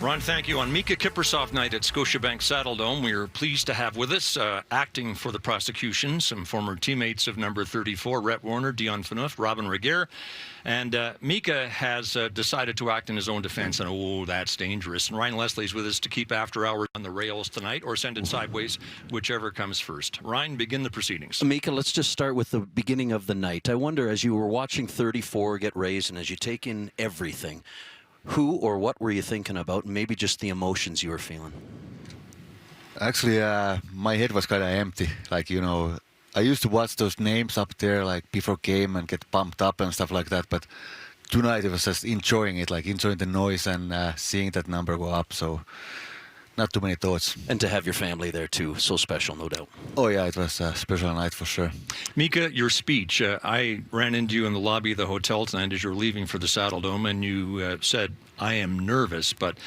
Ron, thank you. On Miikka Kiprusoff night at Scotiabank Saddledome, we are pleased to have with us, acting for the prosecution, some former teammates of number 34, Rhett Warner, Dion Phaneuf, Robyn Regehr. And Miikka has decided to act in his own defense, and that's dangerous. And Ryan Leslie's with us to keep After Hours on the rails tonight, or send it sideways, whichever comes first. Ryan, begin the proceedings. Miikka, let's just start with the beginning of the night. I wonder, as you were watching 34 get raised, and as you take in everything, who or what were you thinking about, and maybe just the emotions you were feeling? Actually, my head was kind of empty. Like, you know, I used to watch those names up there, like, before game and get pumped up and stuff like that. But tonight it was just enjoying it, like, enjoying the noise and seeing that number go up. So not too many thoughts. And to have your family there, too. So special, no doubt. Oh, yeah, it was a special night for sure. Miikka, your speech. I ran into you in the lobby of the hotel tonight as you were leaving for the Saddledome, and you said, I am nervous, but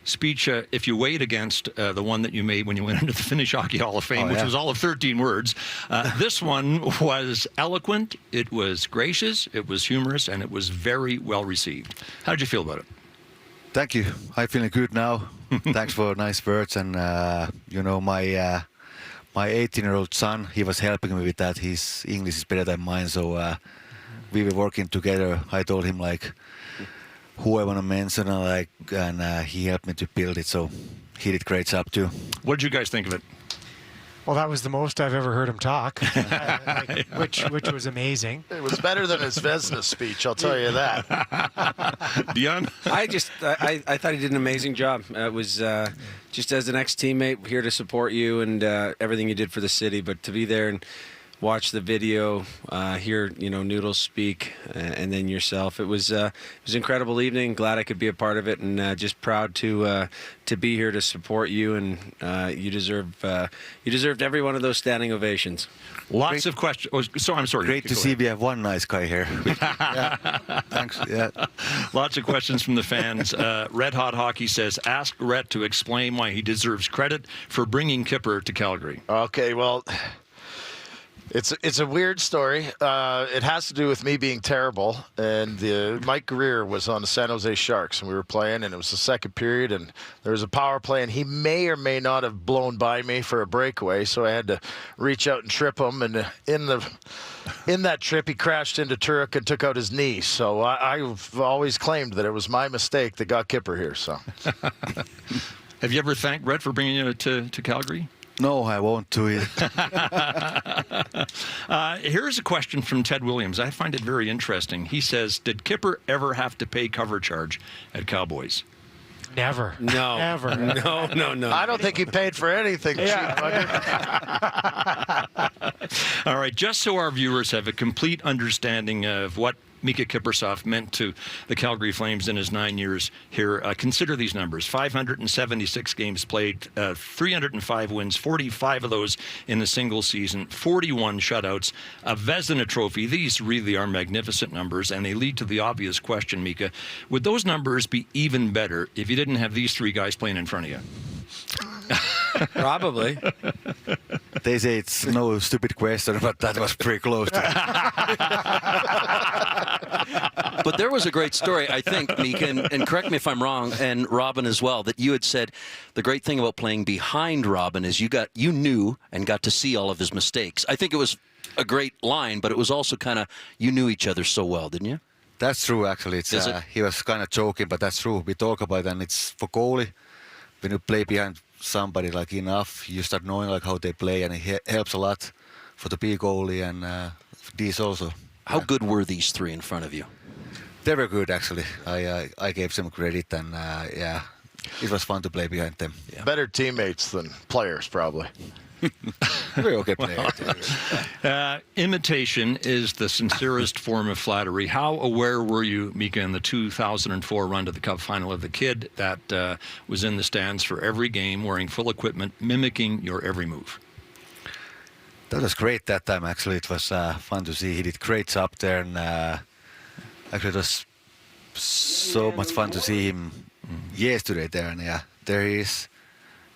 speech, if you weighed against the one that you made when you went into the Finnish Hockey Hall of Fame, which was all of 13 words, this one was eloquent, it was gracious, it was humorous, and it was very well received. How did you feel about it? Thank you. I'm feeling good now. Thanks for nice words. And, you know, my 18-year-old son, he was helping me with that. His English is better than mine, so we were working together. I told him, like, who I want to mention, and he helped me to build it, so he did a great job too. What did you guys think of it? Well, that was the most I've ever heard him talk, which was amazing. It was better than his Vesna speech, I'll tell you that. Dion? I thought he did an amazing job. It was just as an ex-teammate, here to support you and everything you did for the city, but to be there and watch the video, hear Noodles speak, and then yourself. It was an incredible evening. Glad I could be a part of it, and just proud to be here to support you. And you deserved every one of those standing ovations. Lots of questions. Oh, so I'm sorry. Great to see we have one nice guy here. Yeah. Thanks. Yeah. Lots of questions from the fans. Red Hot Hockey says, ask Rhett to explain why he deserves credit for bringing Kipper to Calgary. Okay, well, it's a weird story. It has to do with me being terrible. And Mike Regehr was on the San Jose Sharks, and we were playing, and it was the second period, and there was a power play, and he may or may not have blown by me for a breakaway, so I had to reach out and trip him. And in that trip, he crashed into Turek and took out his knee. So I've always claimed that it was my mistake that got Kipper here. So, have you ever thanked Rhett for bringing you to Calgary? No, I won't do it. Here's a question from Ted Williams. I find it very interesting. He says, did Kipper ever have to pay cover charge at Cowboys? Never. No. Ever. No. I don't think he paid for anything. Yeah. All right, just so our viewers have a complete understanding of what Miikka Kiprusoff meant to the Calgary Flames in his 9 years here. Consider these numbers: 576 games played, 305 wins, 45 of those in a single season, 41 shutouts, a Vezina trophy. These really are magnificent numbers, and they lead to the obvious question, Miikka. Would those numbers be even better if you didn't have these three guys playing in front of you? Probably. They say it's no stupid question, but that was pretty close to it. But there was a great story, I think, Miikka, and correct me if I'm wrong, and Robyn as well, that you had said the great thing about playing behind Robyn is you knew and got to see all of his mistakes. I think it was a great line, but it was also kind of, you knew each other so well, didn't you? That's true, actually. He was kind of joking, but that's true. We talk about it, and it's for goalie. When you play behind somebody like enough, you start knowing like how they play, and it helps a lot for the big goalie and these also. How good were these three in front of you? They were good, actually. I gave them credit, and yeah, it was fun to play behind them. Yeah. Better teammates than players, probably. Very okay players. Imitation is the sincerest form of flattery. How aware were you, Miikka, in the 2004 run to the Cup final of the kid that was in the stands for every game, wearing full equipment, mimicking your every move? That was great that time, actually. It was fun to see. He did great job there, and actually it was so much fun to see him yesterday there. And yeah, there he is.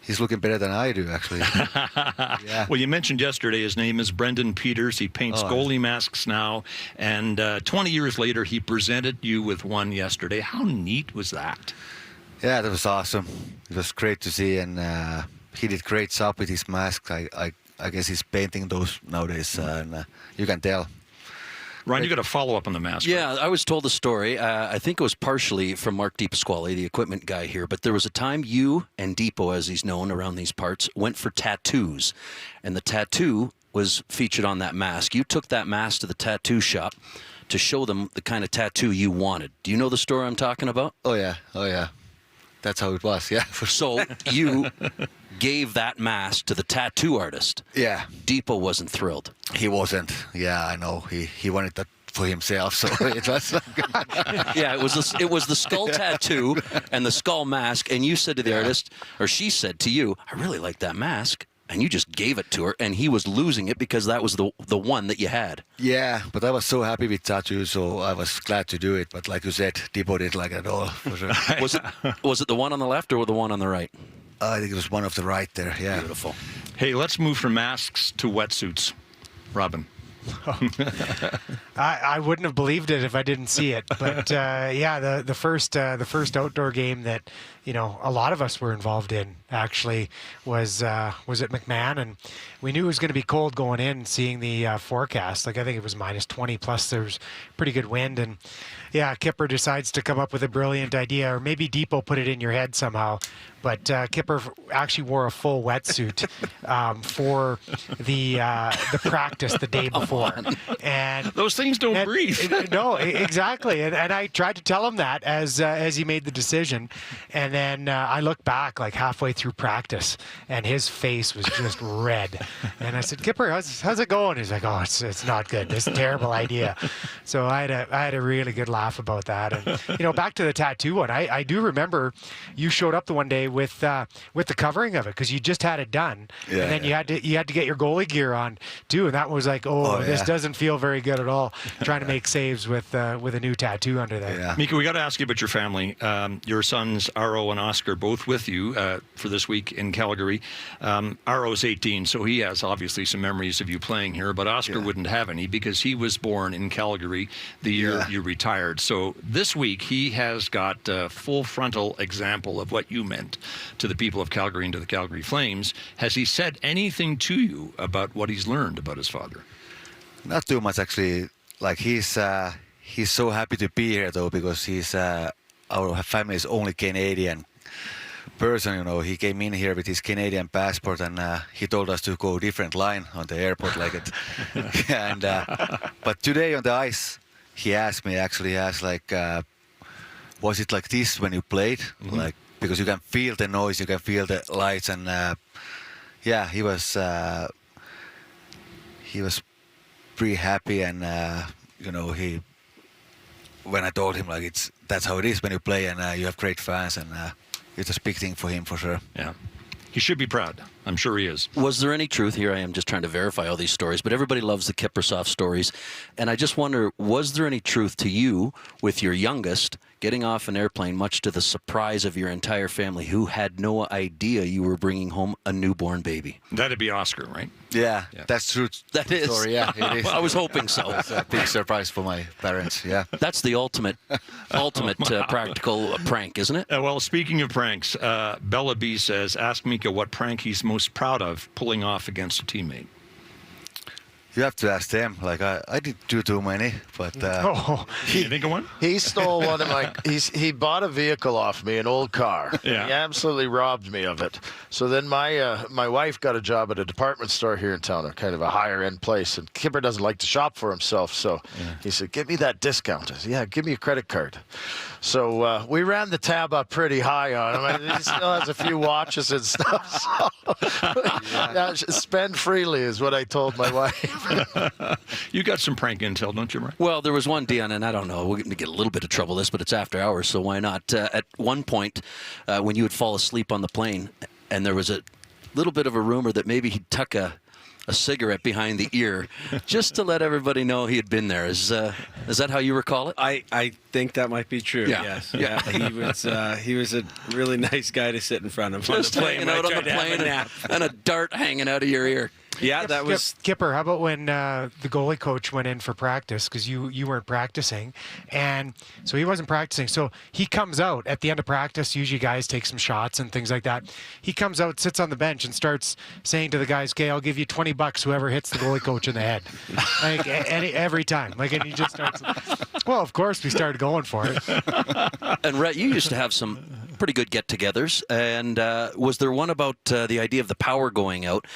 He's looking better than I do, actually. Yeah. Well, you mentioned yesterday his name is Brendan Peters. He paints goalie masks now. And 20 years later, he presented you with one yesterday. How neat was that? Yeah, that was awesome. It was great to see, and he did great job with his mask. I guess he's painting those nowadays, and you can tell. Ryan, you got a follow-up on the mask. Yeah, I was told the story. I think it was partially from Mark DiPasquale, the equipment guy here. But there was a time you and Depot, as he's known around these parts, went for tattoos. And the tattoo was featured on that mask. You took that mask to the tattoo shop to show them the kind of tattoo you wanted. Do you know the story I'm talking about? Oh yeah. That's how it was. Yeah. So you gave that mask to the tattoo artist. Yeah. Depot wasn't thrilled. He wasn't. Yeah, I know. He wanted that for himself, so it was. Yeah, it was the skull tattoo and the skull mask, and you said to the artist, or she said to you, "I really like that mask," and you just gave it to her, and he was losing it because that was the one that you had. Yeah, but I was so happy with tattoos, so I was glad to do it. But like you said, Depot didn't like it at all. For sure. Was it the one on the left or the one on the right? I think it was one of the right there. Yeah. Beautiful. Hey, let's move from masks to wetsuits. Robyn. I wouldn't have believed it if I didn't see it. But yeah, the first outdoor game that a lot of us were involved in actually was at McMahon, and we knew it was going to be cold going in. Seeing the forecast, like I think it was -20 plus, there was pretty good wind, and yeah, Kipper decides to come up with a brilliant idea, or maybe Depot put it in your head somehow. But Kipper actually wore a full wetsuit for the practice the day before, and those things don't breathe. No, exactly. And I tried to tell him that as he made the decision, and then I looked back like halfway through practice, and his face was just red. And I said, "Kipper, how's it going?" He's like, "Oh, it's not good. This is a terrible idea." So I had a really good laugh about that. And back to the tattoo one, I do remember you showed up the one day with the covering of it because you just had it done, and then you had to get your goalie gear on too, and that was like, this doesn't feel very good at all. Trying to make saves with a new tattoo under there. Yeah. Miikka, we got to ask you about your family. Your sons Aro and Oscar both with you for this week in Calgary. Aro's 18, so he has obviously some memories of you playing here, but Oscar wouldn't have any because he was born in Calgary the year you retired. So this week he has got a full frontal example of what you meant to the people of Calgary and to the Calgary Flames. Has he said anything to you about what he's learned about his father? Not too much actually. Like he's so happy to be here though, because he's our family's only Canadian person. He came in here with his Canadian passport, and he told us to go different line on the airport, like it. And but today on the ice, he asked me. Actually, he asked like, was it like this when you played? Mm-hmm. Like, because you can feel the noise, you can feel the lights, and yeah, he was pretty happy, and when I told him like that's how it is when you play and you have great fans, and it's a big thing for him for sure. Yeah. He should be proud. I'm sure he is. Was there any truth here? I am just trying to verify all these stories, but everybody loves the Kiprusoff stories. And I just wonder, was there any truth to you with your youngest getting off an airplane, much to the surprise of your entire family, who had no idea you were bringing home a newborn baby? That'd be Oscar, right? Yeah. That's true. That is. Story. Yeah, it is. I was hoping so. It's a big surprise for my parents. Yeah. That's the ultimate practical prank, isn't it? Well, speaking of pranks, Bella B says, ask Miikka what prank he's most proud of pulling off against a teammate. You have to ask them. Like I didn't do too many, but You think of one? He stole one of my. He bought a vehicle off me, an old car. Yeah. He absolutely robbed me of it. So then my wife got a job at a department store here in town, a kind of a higher end place. And Kipper doesn't like to shop for himself, so he said, "Give me that discount." I said, "Yeah, give me a credit card." So we ran the tab up pretty high on him. He still has a few watches and stuff. So yeah, spend freely is what I told my wife. You got some prank intel, don't you, Mark? Well, there was one, Dion, and I don't know, we're going to get a little bit of trouble with this, but it's after hours, so why not? At one point, when you would fall asleep on the plane, and there was a little bit of a rumor that maybe he'd tuck a cigarette behind the ear just to let everybody know he had been there. Is that how you recall it? I think that might be true. Yeah. Yes. Yeah. He was a really nice guy to sit in front of. Just hanging out on the plane and a dart hanging out of your ear. Yeah, that was. Kipper, how about when the goalie coach went in for practice because you weren't practicing, and so he wasn't practicing. So he comes out at the end of practice. Usually guys take some shots and things like that. He comes out, sits on the bench, and starts saying to the guys, "Okay, I'll give you $20 whoever hits the goalie coach in the head." Like every time. Like, and he just starts. Well, of course we started going for it. And Rhett, you used to have some pretty good get-togethers, and was there one about the idea of the power going out?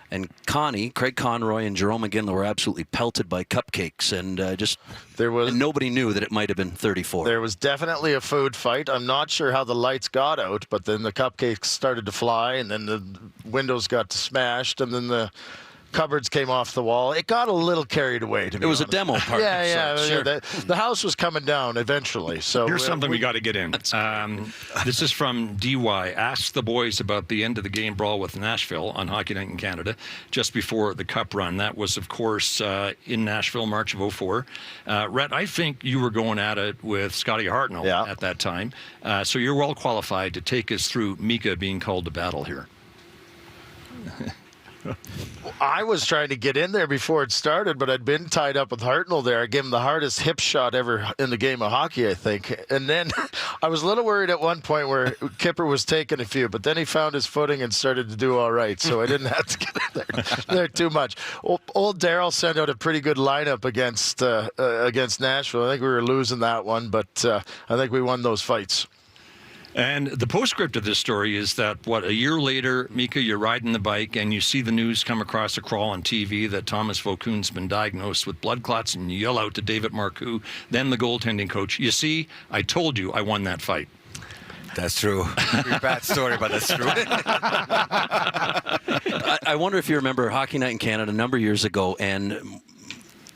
And Craig Conroy and Jerome McGinley were absolutely pelted by cupcakes, and and nobody knew that it might have been 34. There was definitely a food fight. I'm not sure how the lights got out, but then the cupcakes started to fly, and then the windows got smashed, and then the cupboards came off the wall. It got a little carried away, to be honest. It was a demo party. Yeah. Sure. The house was coming down eventually. So here's something we got to get in. This is from DY. Asked the boys about the end of the game brawl with Nashville on Hockey Night in Canada just before the Cup run. That was, of course, in Nashville, March of 2004. Rhett, I think you were going at it with Scotty Hartnell at that time. So you're well qualified to take us through Miikka being called to battle here. I was trying to get in there before it started, but I'd been tied up with Hartnell there. I gave him the hardest hip shot ever in the game of hockey, I think. And then I was a little worried at one point where Kipper was taking a few, but then he found his footing and started to do all right, so I didn't have to get in there too much. Old Darryl sent out a pretty good lineup against Nashville. I think we were losing that one, but I think we won those fights. And the postscript of this story is that, a year later, Miikka, you're riding the bike and you see the news come across a crawl on TV that Thomas Vokoun's been diagnosed with blood clots, and you yell out to David Marcoux, then the goaltending coach, "You see, I told you I won that fight." That's true. Pretty bad story, but that's true. I wonder if you remember Hockey Night in Canada a number of years ago, and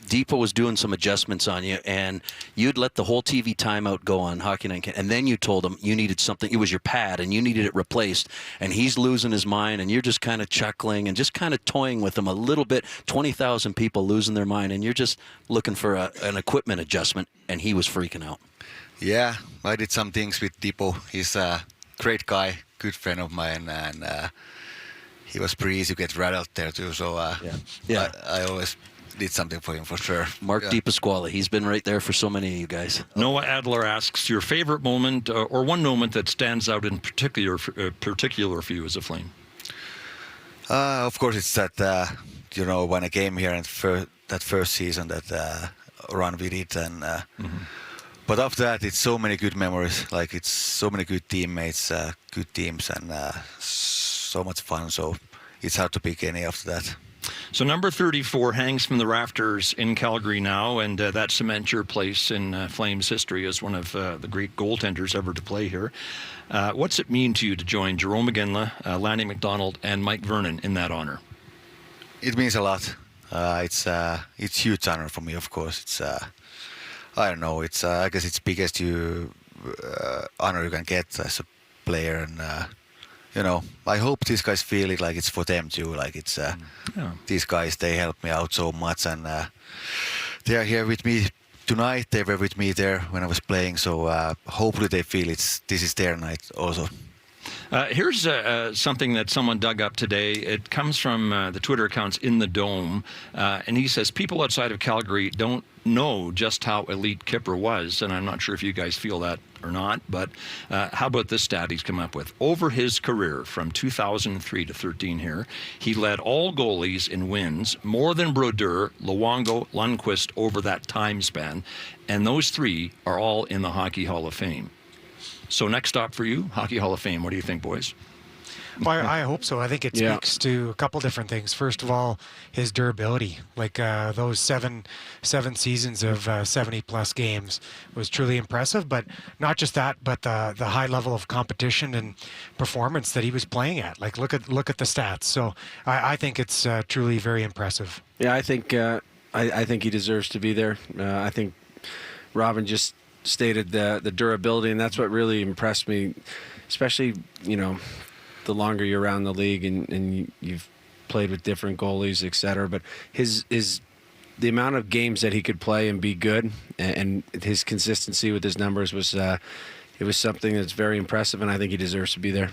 Deepa was doing some adjustments on you, and you'd let the whole TV timeout go on Hockey Night, and then you told him you needed something. It was your pad, and you needed it replaced, and he's losing his mind, and you're just kind of chuckling and just kind of toying with him a little bit. 20,000 people losing their mind, and you're just looking for an equipment adjustment, and he was freaking out. Yeah, I did some things with Tipo. He's a great guy, good friend of mine, and he was pretty easy to get rattled there too. So I always did something for him for sure. Mark DiPasquale, he's been right there for so many of you guys. Noah Adler asks, your favorite moment or one moment that stands out in particular for you as a Flame? Of course, it's that, when I came here and that first season that run we did. And, But after that, it's so many good memories. Like, it's so many good teammates, good teams, and so much fun. So it's hard to pick any after that. So number 34 hangs from the rafters in Calgary now, and that cements your place in Flames history as one of the great goaltenders ever to play here. What's it mean to you to join Jerome McGinley, Lanny McDonald, and Mike Vernon in that honor? It means a lot. It's a huge honor for me, of course. It's I don't know. It's I guess it's biggest honor you can get as a player, and I hope these guys feel it like it's for them too. Like it's these guys, they help me out so much, and they are here with me tonight. They were with me there when I was playing, so hopefully they feel this is their night also. Here's something that someone dug up today. It comes from the Twitter accounts In the Dome, and he says people outside of Calgary don't know just how elite Kipper was, and I'm not sure if you guys feel that or not, but how about this stat he's come up with? Over his career from 2003 to 13 here, he led all goalies in wins, more than Brodeur, Luongo, Lundqvist over that time span, and those three are all in the Hockey Hall of Fame. So next stop for you, Hockey Hall of Fame. What do you think, boys? Well, I hope so. I think it speaks to a couple different things. First of all, his durability. Like those seven seasons of 70-plus games was truly impressive. But not just that, but the high level of competition and performance that he was playing at. Like look at the stats. So I think it's truly very impressive. Yeah, I think I think he deserves to be there. I think Robyn just stated the durability, and that's what really impressed me, especially the longer you're around the league and you've played with different goalies, etc. But the amount of games that he could play and be good, and his consistency with his numbers was it was something that's very impressive, and I think he deserves to be there.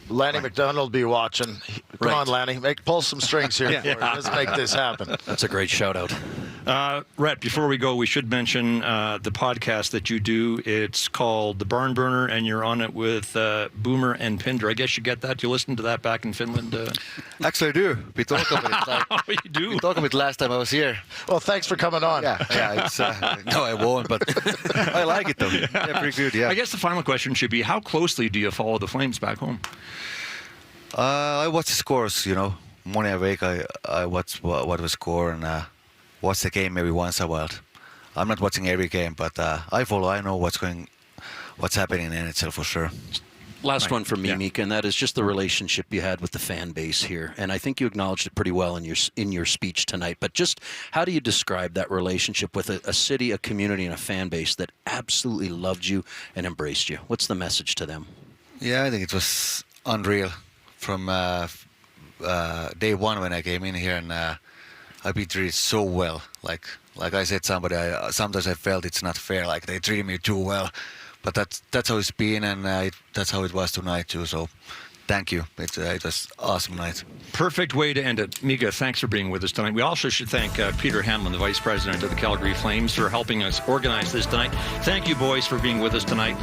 Lanny McDonald will be watching. Come on, Lanny. Pull some strings here. For us. Let's make this happen. That's a great shout out. Rhett, before we go, we should mention the podcast that you do. It's called The Barn Burner, and you're on it with Boomer and Pinder. I guess you get that. You listened to that back in Finland? Actually, I do. We talked about it. Oh, you do? We talked about it last time I was here. Well, thanks for coming on. Yeah. It's, no, I won't, but I like it though. Yeah, pretty good. Yeah. I guess the final question should be, how closely do you follow the Flames back home? I watch the scores. Morning and week I watch what was score and watch the game maybe once a while. I'm not watching every game, but I follow. I know what's happening in the NHL for sure. Last one from me, Yeah. Miikka, and that is just the relationship you had with the fan base here. And I think you acknowledged it pretty well in your speech tonight. But just how do you describe that relationship with a city, a community, and a fan base that absolutely loved you and embraced you? What's the message to them? Yeah, I think it was unreal from day one when I came in here, and I've been treated so well. Like I said, sometimes I felt it's not fair. Like they treated me too well, but that's how it's been, and that's how it was tonight too. So, thank you. It was awesome night. Perfect way to end it. Miikka, thanks for being with us tonight. We also should thank Peter Hamlin, the Vice President of the Calgary Flames, for helping us organize this tonight. Thank you, boys, for being with us tonight.